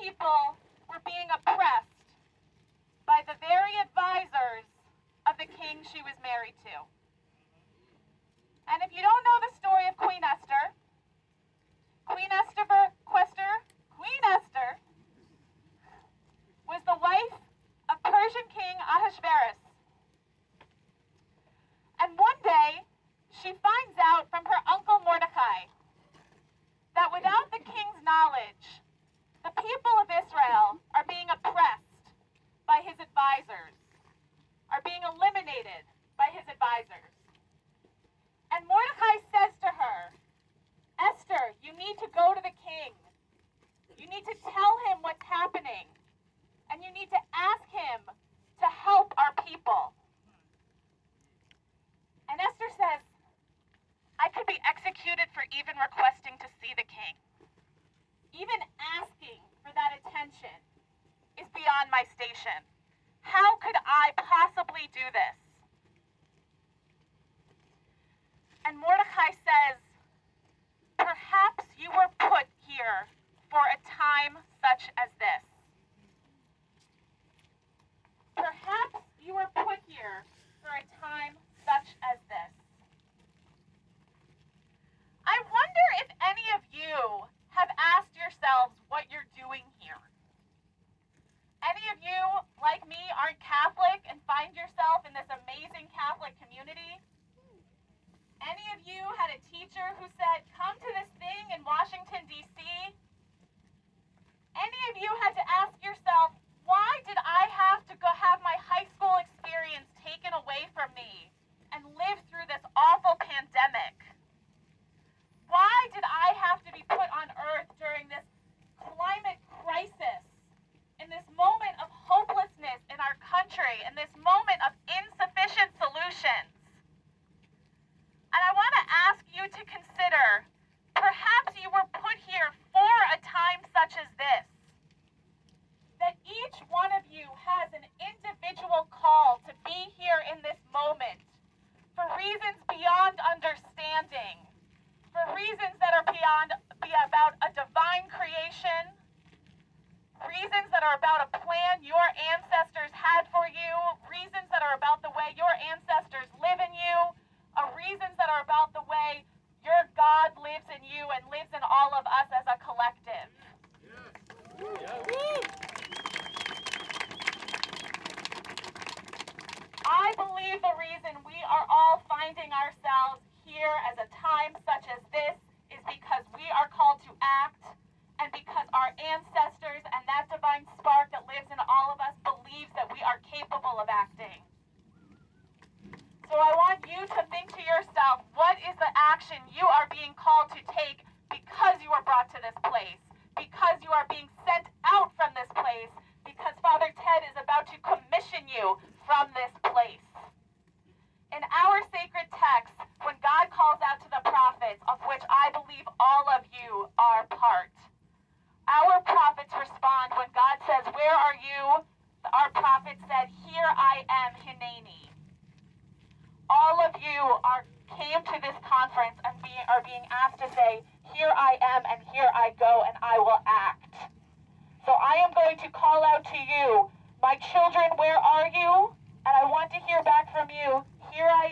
people were being oppressed by the very advisors of the king she was married to. And if you don't know the story of Queen Esther was the wife of Persian King Ahasuerus. And one day, she finds out from her uncle Mordecai that without the king's knowledge, the people of Israel are being oppressed by his advisors, are being eliminated by his advisors. And Mordecai says to her, Esther, you need to go to the king. You need to tell him what's happening. And you need to ask him to help our people. And Esther says, I could be executed for even requesting to see the king. Even asking for that attention is beyond my station. How could I possibly do this? And Mordecai says, perhaps you were put here for a time such as this. Perhaps you were put here for a time such as this. I wonder if any of you have asked yourselves what you're doing here. Any of you, like me, aren't Catholic and find yourself in this amazing Catholic community? Any of you had a teacher who said, come to this thing in Washington, D.C.? Any of you had to ask yourself, why did I have to go have my high school experience taken away from me and live through this awful pandemic? Why did I have to be put on earth during this climate crisis, in this moment of hopelessness in our country, in this moment of insufficient solutions? And I want to ask you to consider, perhaps you were put here for a time such as this. That each one of you has an individual call to be here in this moment for reasons beyond understanding, for reasons that are about a divine creation, reasons that are about a plan your ancestors had for you, reasons that are about the way your ancestors live in you, reasons that are about the way your God lives in you and lives in all of us as a collective. I believe the reason we are all finding ourselves here as a time such as this is because we are called to act, and because our ancestors and that divine spark that lives in all of us believes that we are capable of acting. So I want you to think to yourself, what is the action you are being called to take because you are brought to this place, because you are being sent out from this place, because Father Ted is about to commission you from this place. In our sacred text, when God calls out to the prophets, of which I believe all of you are part, our prophets respond when God says, where are you? Our prophet said, here I am, Hineni. All of you came to this conference and are being asked to say, here I am and here I go and I will act. So I am going to call out to you, my children, where are you? And I want to hear back from you, here I